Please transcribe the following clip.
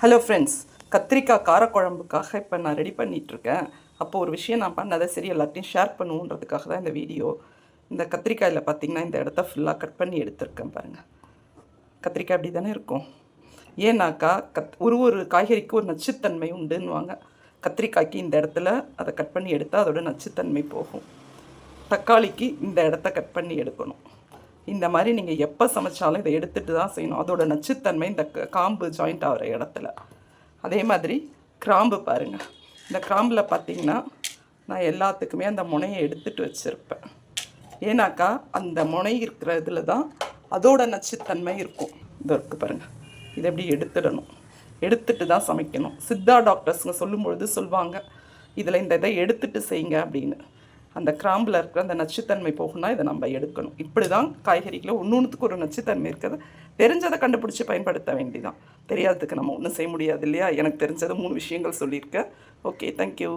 Hello friends, கத்திரிக்காய் காரக்குழம்புக்காக இப்போ நான் ரெடி பண்ணிகிட்ருக்கேன். அப்போது ஒரு விஷயம் நான் பண்ணதை சரி எல்லாத்தையும் ஷேர் பண்ணுவோன்றதுக்காக தான் இந்த வீடியோ. இந்த கத்திரிக்காயில் பார்த்திங்கன்னா இந்த இடத்த ஃபுல்லாக கட் பண்ணி எடுத்திருக்கேன் பாருங்கள். கத்திரிக்காய் அப்படி தானே இருக்கும். ஏன்னாக்கா ஒரு காய்கறிக்கு ஒரு நச்சுத்தன்மை உண்டுன்னுவாங்க. கத்திரிக்காய்க்கு இந்த இடத்துல அதை கட் பண்ணி எடுத்தால் அதோட நச்சுத்தன்மை போகும். தக்காளிக்கு இந்த இடத்த கட் பண்ணி எடுக்கணும். இந்த மாதிரி நீங்கள் எப்போ சமைச்சாலும் இதை எடுத்துகிட்டு தான் செய்யணும். அதோட நச்சுத்தன்மை இந்த காம்பு ஜாயிண்ட் ஆகிற இடத்துல. அதே மாதிரி கிராம்பு பாருங்கள். இந்த கிராம்பில் பார்த்திங்கன்னா நான் எல்லாத்துக்குமே அந்த முனையை எடுத்துகிட்டு வச்சுருப்பேன். ஏன்னாக்கா அந்த முனை இருக்கிற இதில் தான் அதோட நச்சுத்தன்மை இருக்கும். இது இருக்குது பாருங்கள். இதை எப்படி எடுத்துடணும், எடுத்துகிட்டு தான் சமைக்கணும். சித்தா டாக்டர்ஸுங்க சொல்லும்பொழுது சொல்லுவாங்க, இதில் இந்த இதை எடுத்துகிட்டு செய்யுங்க அப்படின்னு. அந்த கிராம்பில் இருக்கிற அந்த நச்சுத்தன்மை போகும்னா இதை நம்ம எடுக்கணும். இப்படி தான் காய்கறிகளை ஒன்றுத்துக்கு ஒரு நச்சுத்தன்மை இருக்கிறது தெரிஞ்சதை கண்டுபிடிச்சி பயன்படுத்த வேண்டிதான். தெரியாததுக்கு நம்ம ஒன்றும் செய்ய முடியாது இல்லையா. எனக்கு தெரிஞ்சது 3 விஷயங்கள் சொல்லியிருக்கேன். Okay, thank you.